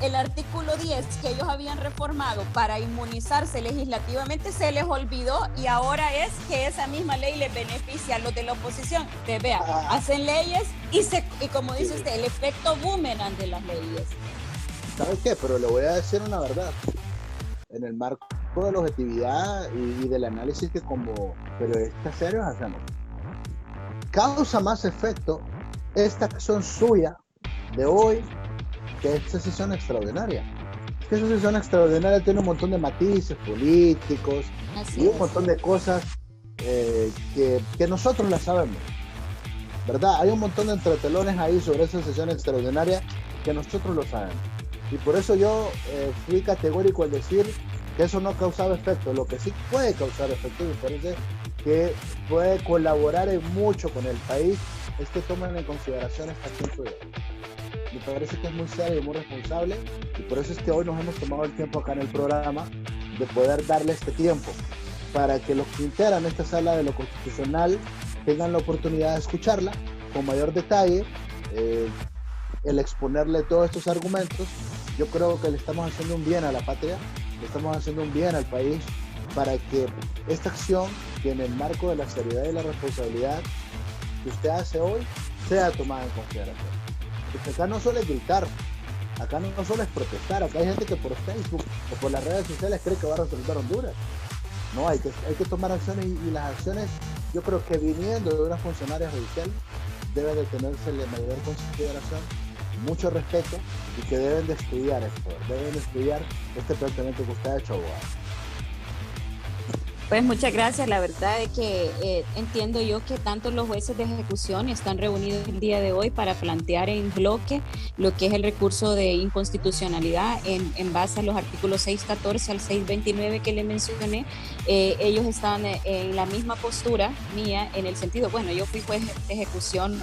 Speaker 3: el artículo 10 que ellos habían reformado para inmunizarse legislativamente, se les olvidó, y ahora es que esa misma ley les beneficia a los de la oposición. Te vea, hacen leyes y como dice usted, el efecto boomerang de las leyes.
Speaker 2: ¿Sabes qué? Pero le voy a decir una verdad. En el marco de la objetividad y del análisis que como periodistas serios hacemos, causa más efecto esta acción suya de hoy que esta sesión extraordinaria. Es que esa sesión extraordinaria tiene un montón de matices políticos y un montón de cosas que nosotros las sabemos, ¿verdad? Hay un montón de entretelones ahí sobre esa sesión extraordinaria que nosotros lo sabemos. Y por eso yo fui categórico al decir que eso no causaba efecto. Lo que sí puede causar efecto, me parece que puede colaborar en mucho con el país, es que tomen en consideración esta acción suya. Me parece que es muy serio y muy responsable, y por eso es que hoy nos hemos tomado el tiempo acá en el programa de poder darle este tiempo para que los que integran esta sala de lo constitucional tengan la oportunidad de escucharla con mayor detalle, el exponerle todos estos argumentos. Yo creo que le estamos haciendo un bien a la patria, le estamos haciendo un bien al país, para que esta acción, que en el marco de la seriedad y la responsabilidad que usted hace hoy, sea tomada en consideración. Porque acá no solo es gritar, acá no solo es protestar, acá hay gente que por Facebook o por las redes sociales cree que va a resolver Honduras. No, hay que tomar acciones, y las acciones, yo creo que viniendo de una funcionaria judicial, debe de tenerse la mayor consideración, mucho respeto, y que deben de estudiar esto, deben de estudiar este planteamiento que usted ha hecho, abogado.
Speaker 3: Pues muchas gracias. La verdad es que entiendo yo que tanto los jueces de ejecución están reunidos el día de hoy para plantear en bloque lo que es el recurso de inconstitucionalidad en base a los artículos 614 al 629 que le mencioné. Ellos están en la misma postura mía, en el sentido, bueno, yo fui juez de ejecución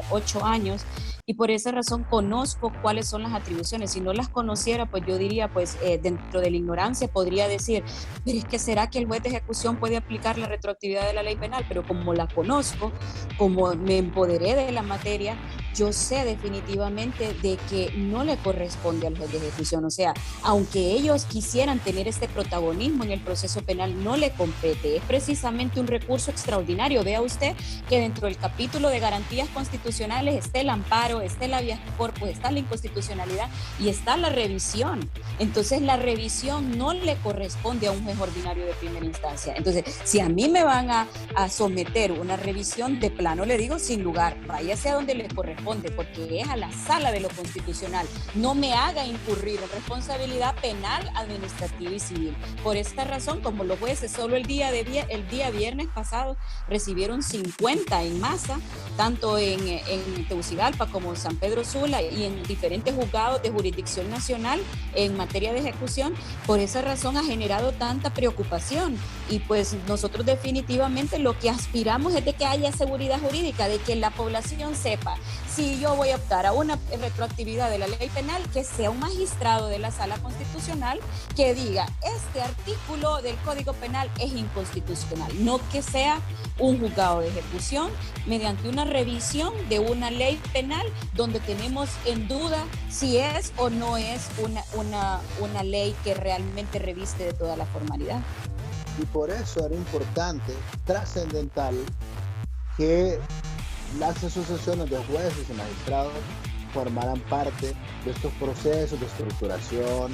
Speaker 3: 8 años, y por esa razón conozco cuáles son las atribuciones. Si no las conociera, pues yo diría, pues dentro de la ignorancia podría decir, pero es que ¿será que el juez de ejecución puede aplicar la retroactividad de la ley penal? Pero como la conozco, como me empoderé de la materia, yo sé definitivamente de que no le corresponde al juez de ejecución. O sea, aunque ellos quisieran tener este protagonismo en el proceso penal, no le compete. Es precisamente un recurso extraordinario. Vea usted que dentro del capítulo de garantías constitucionales está el amparo, está el habeas corpus, está la inconstitucionalidad y está la revisión. Entonces, la revisión no le corresponde a un juez ordinario de primera instancia. Entonces, si a mí me van a someter una revisión, de plano le digo, sin lugar, váyase a donde le corresponde. corresponde, porque es a la Sala de lo Constitucional. No me haga incurrir en responsabilidad penal, administrativa y civil. Por esta razón, como los jueces solo el día viernes pasado recibieron 50 en masa, tanto en Tegucigalpa como en San Pedro Sula y en diferentes juzgados de jurisdicción nacional en materia de ejecución, por esa razón ha generado tanta preocupación. Y pues nosotros definitivamente lo que aspiramos es de que haya seguridad jurídica, de que la población sepa, si yo voy a optar a una retroactividad de la ley penal, que sea un magistrado de la Sala Constitucional que diga, este artículo del Código Penal es inconstitucional, no que sea un juzgado de ejecución mediante una revisión de una ley penal donde tenemos en duda si es o no es una ley que realmente reviste de toda la formalidad.
Speaker 2: Y por eso era importante, trascendental, que las asociaciones de jueces y magistrados formaran parte de estos procesos de estructuración,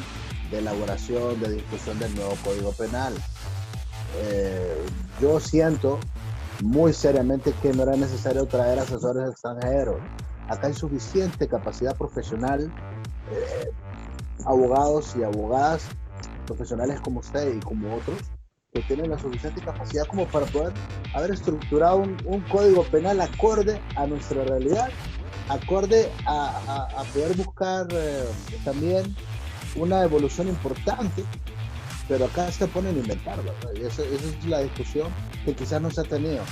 Speaker 2: de elaboración, de discusión del nuevo Código Penal. Yo siento muy seriamente que no era necesario traer asesores extranjeros. Acá hay suficiente capacidad profesional, abogados y abogadas profesionales como usted y como otros, que tienen la suficiente capacidad como para poder haber estructurado un código penal acorde a nuestra realidad, acorde a poder buscar también una evolución importante, pero acá se ponen a inventar, ¿verdad? Y esa es la discusión que quizás no se ha tenido.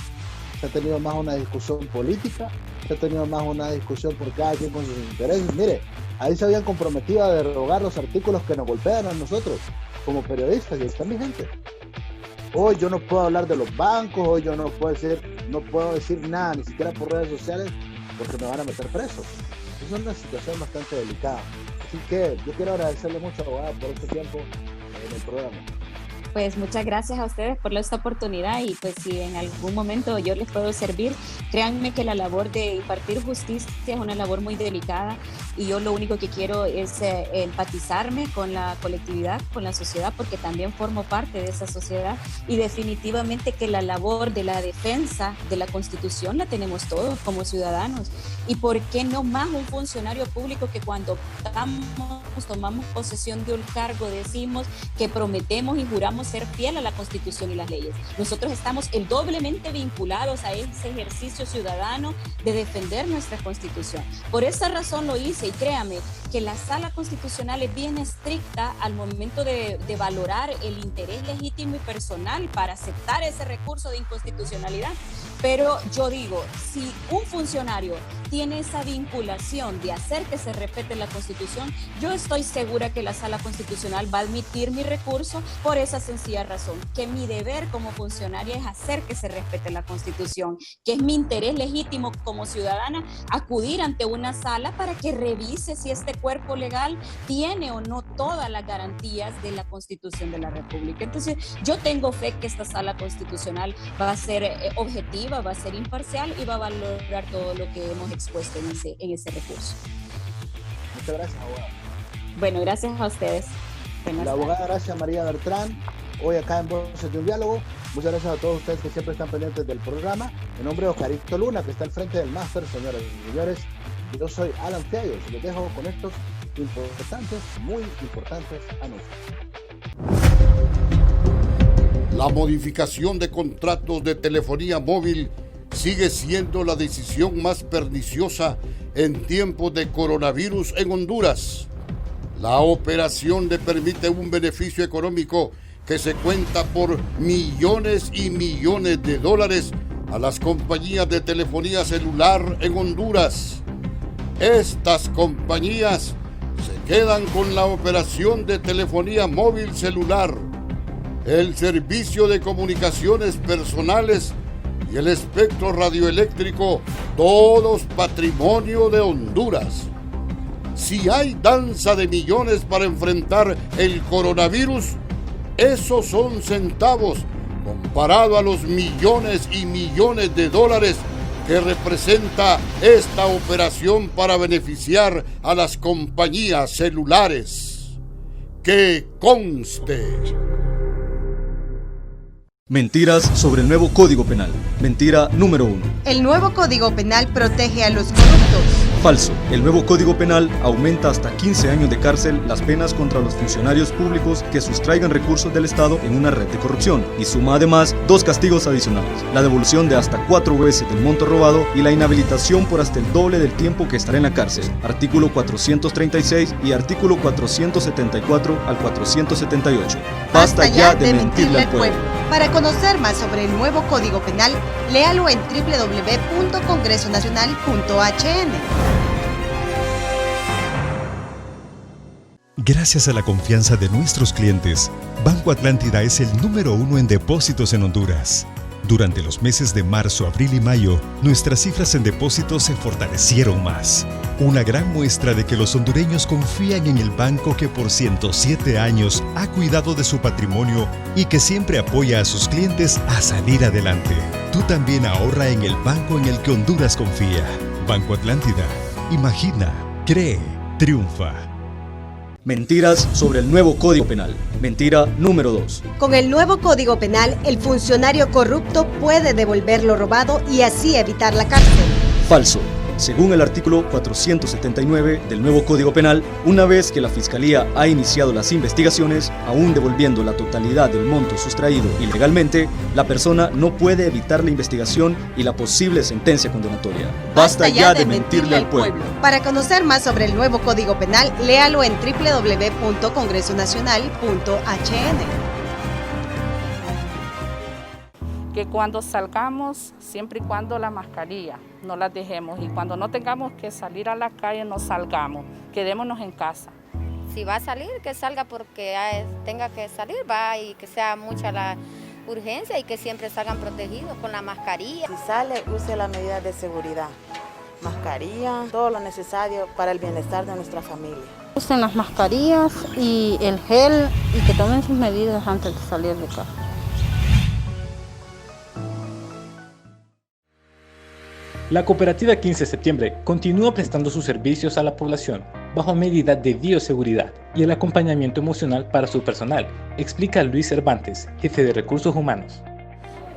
Speaker 2: Se ha tenido más una discusión política, se ha tenido más una discusión por cada quien con sus intereses. Mire, ahí se habían comprometido a derogar los artículos que nos golpean a nosotros como periodistas, y ahí están vigentes. Hoy yo no puedo hablar de los bancos, hoy yo no puedo decir nada, ni siquiera por redes sociales, porque me van a meter preso. Es una situación bastante delicada. Así que yo quiero agradecerle mucho, abogada, por este tiempo en el programa.
Speaker 3: Pues muchas gracias a ustedes por esta oportunidad, y pues si en algún momento yo les puedo servir, créanme que la labor de impartir justicia es una labor muy delicada, y yo lo único que quiero es empatizarme con la colectividad, con la sociedad, porque también formo parte de esa sociedad, y definitivamente que la labor de la defensa de la Constitución la tenemos todos como ciudadanos. Y por qué no más un funcionario público que cuando tomamos posesión de un cargo decimos que prometemos y juramos ser fiel a la Constitución y las leyes. Nosotros estamos doblemente vinculados a ese ejercicio ciudadano de defender nuestra Constitución. Por esa razón lo hice, y créame que la Sala Constitucional es bien estricta al momento de valorar el interés legítimo y personal para aceptar ese recurso de inconstitucionalidad. Pero yo digo, si un funcionario tiene esa vinculación de hacer que se respete la Constitución, yo estoy segura que la Sala Constitucional va a admitir mi recurso por esa sencilla razón, que mi deber como funcionaria es hacer que se respete la Constitución, que es mi interés legítimo como ciudadana acudir ante una sala para que revise si este cuerpo legal tiene o no todas las garantías de la Constitución de la República. Entonces, yo tengo fe que esta Sala Constitucional va a ser objetiva, va a ser imparcial y va a valorar todo lo que hemos expuesto en ese recurso.
Speaker 2: Muchas gracias, abogada.
Speaker 3: Bueno, gracias a ustedes.
Speaker 2: La abogada Gracia María Bertrán, hoy acá en Voces de un Diálogo. Muchas gracias a todos ustedes que siempre están pendientes del programa. En nombre de Oscarito Luna, que está al frente del máster, señoras y señores, yo soy Alan Fiallos y les dejo con estos importantes, muy importantes anuncios.
Speaker 4: La modificación de contratos de telefonía móvil sigue siendo la decisión más perniciosa en tiempos de coronavirus en Honduras. La operación le permite un beneficio económico que se cuenta por millones y millones de dólares a las compañías de telefonía celular en Honduras. Estas compañías se quedan con la operación de telefonía móvil celular, el servicio de comunicaciones personales y el espectro radioeléctrico, todos patrimonio de Honduras. Si hay danza de millones para enfrentar el coronavirus, esos son centavos comparado a los millones y millones de dólares que representa esta operación para beneficiar a las compañías celulares. Que conste.
Speaker 5: Mentiras sobre el nuevo Código Penal. Mentira número 1.
Speaker 6: El nuevo Código Penal protege a los corruptos.
Speaker 5: Falso. El nuevo Código Penal aumenta hasta 15 años de cárcel las penas contra los funcionarios públicos que sustraigan recursos del Estado en una red de corrupción y suma además 2 castigos adicionales: la devolución de hasta 4 veces del monto robado y la inhabilitación por hasta el doble del tiempo que estará en la cárcel. Artículo 436 y artículo 474 al 478. Basta ya de mentirle al pueblo.
Speaker 6: Para conocer más sobre el nuevo Código Penal, léalo en www.congresonacional.hn.
Speaker 7: Gracias a la confianza de nuestros clientes, Banco Atlántida es el número 1 en depósitos en Honduras. Durante los meses de marzo, abril y mayo, nuestras cifras en depósitos se fortalecieron más. Una gran muestra de que los hondureños confían en el banco que por 107 años ha cuidado de su patrimonio y que siempre apoya a sus clientes a salir adelante. Tú también ahorra en el banco en el que Honduras confía. Banco Atlántida. Imagina, cree, triunfa.
Speaker 5: Mentiras sobre el nuevo Código Penal. Mentira número 2.
Speaker 6: Con el nuevo Código Penal, el funcionario corrupto puede devolver lo robado y así evitar la cárcel.
Speaker 5: Falso. Según el artículo 479 del nuevo Código Penal, una vez que la Fiscalía ha iniciado las investigaciones, aún devolviendo la totalidad del monto sustraído ilegalmente, la persona no puede evitar la investigación y la posible sentencia condenatoria. Basta ya de mentirle al pueblo.
Speaker 6: Para conocer más sobre el nuevo Código Penal, léalo en www.congresonacional.hn.
Speaker 8: Que cuando salgamos, siempre y cuando la mascarilla no la dejemos, y cuando no tengamos que salir a la calle no salgamos, quedémonos en casa.
Speaker 9: Si va a salir, que salga porque tenga que salir, va, y que sea mucha la urgencia y que siempre salgan protegidos con la mascarilla.
Speaker 10: Si sale, use las medidas de seguridad, mascarilla, todo lo necesario para el bienestar de nuestra familia.
Speaker 8: Usen las mascarillas y el gel y que tomen sus medidas antes de salir de casa.
Speaker 11: La cooperativa 15 de septiembre continúa prestando sus servicios a la población bajo medida de bioseguridad y el acompañamiento emocional para su personal, explica Luis Cervantes, jefe de Recursos Humanos.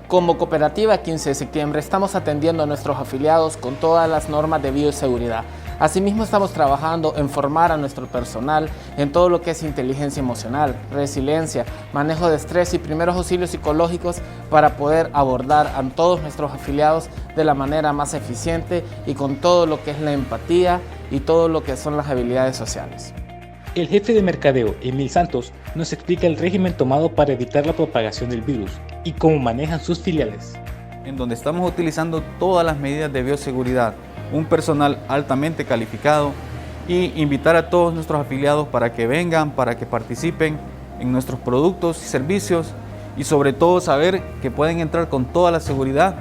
Speaker 12: Como cooperativa 15 de septiembre estamos atendiendo a nuestros afiliados con todas las normas de bioseguridad. Asimismo estamos trabajando en formar a nuestro personal en todo lo que es inteligencia emocional, resiliencia, manejo de estrés y primeros auxilios psicológicos para poder abordar a todos nuestros afiliados de la manera más eficiente y con todo lo que es la empatía y todo lo que son las habilidades sociales.
Speaker 11: El jefe de mercadeo, Emil Santos, nos explica el régimen tomado para evitar la propagación del virus y cómo manejan sus filiales.
Speaker 13: En donde estamos utilizando todas las medidas de bioseguridad, un personal altamente calificado y invitar a todos nuestros afiliados para que vengan, para que participen en nuestros productos y servicios y sobre todo saber que pueden entrar con toda la seguridad,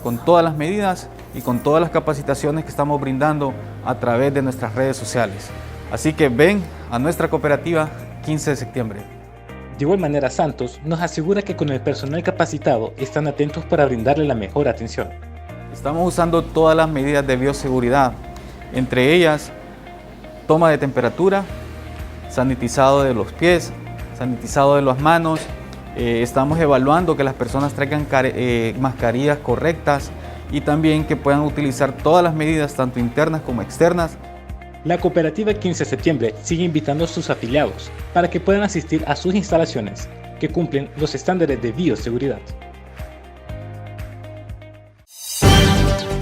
Speaker 13: con todas las medidas y con todas las capacitaciones que estamos brindando a través de nuestras redes sociales. Así que ven a nuestra cooperativa 15 de septiembre.
Speaker 11: De igual manera, Santos nos asegura que con el personal capacitado están atentos para brindarle la mejor atención.
Speaker 13: Estamos usando todas las medidas de bioseguridad, entre ellas toma de temperatura, sanitizado de los pies, sanitizado de las manos. Estamos evaluando que las personas traigan mascarillas correctas y también que puedan utilizar todas las medidas, tanto internas como externas.
Speaker 11: La cooperativa 15 de septiembre sigue invitando a sus afiliados para que puedan asistir a sus instalaciones que cumplen los estándares de bioseguridad.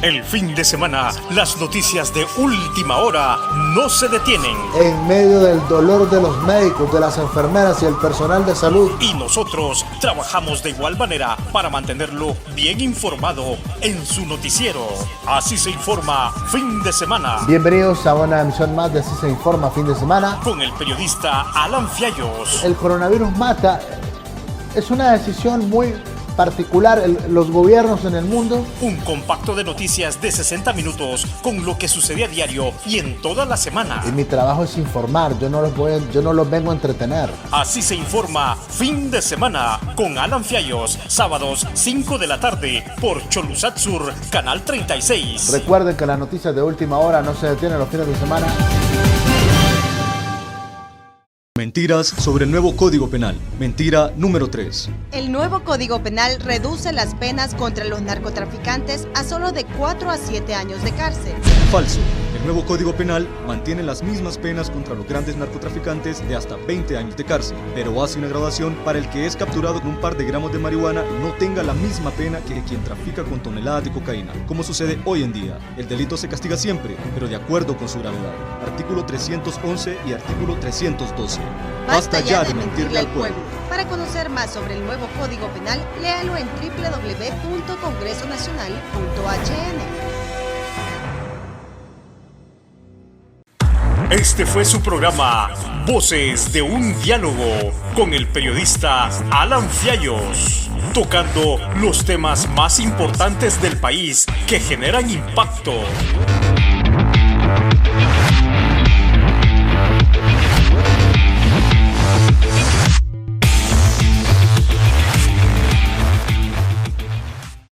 Speaker 1: El fin de semana, las noticias de última hora no se detienen.
Speaker 2: En medio del dolor de los médicos, de las enfermeras y el personal de salud.
Speaker 1: Y nosotros trabajamos de igual manera para mantenerlo bien informado en su noticiero. Así se informa fin de semana.
Speaker 2: Bienvenidos a una emisión más de Así se informa fin de semana.
Speaker 1: Con el periodista Alan Fiallos.
Speaker 2: El coronavirus mata. Es una decisión muy particular, los gobiernos en el mundo.
Speaker 1: Un compacto de noticias de 60 minutos con lo que sucede a diario y en toda la semana.
Speaker 2: Y mi trabajo es informar, yo no los vengo a entretener.
Speaker 1: Así se informa fin de semana con Alan Fiallos, sábados 5 de la tarde por Cholusat Sur, Canal 36.
Speaker 2: Recuerden que las noticias de última hora no se detienen los fines de semana.
Speaker 5: Mentiras sobre el nuevo Código Penal. Mentira número 3.
Speaker 6: El nuevo Código Penal reduce las penas contra los narcotraficantes a solo de 4 a 7 años de cárcel.
Speaker 5: Falso. El nuevo Código Penal mantiene las mismas penas contra los grandes narcotraficantes de hasta 20 años de cárcel, pero hace una graduación para el que es capturado con un par de gramos de marihuana no tenga la misma pena que quien trafica con toneladas de cocaína, como sucede hoy en día. El delito se castiga siempre, pero de acuerdo con su gravedad. Artículo 311 y artículo 312.
Speaker 6: Basta ya de mentirle al pueblo. Para conocer más sobre el nuevo Código Penal, léalo en www.congresonacional.hn.
Speaker 1: Este fue su programa Voces de un Diálogo con el periodista Alan Fiallos, tocando los temas más importantes del país que generan impacto.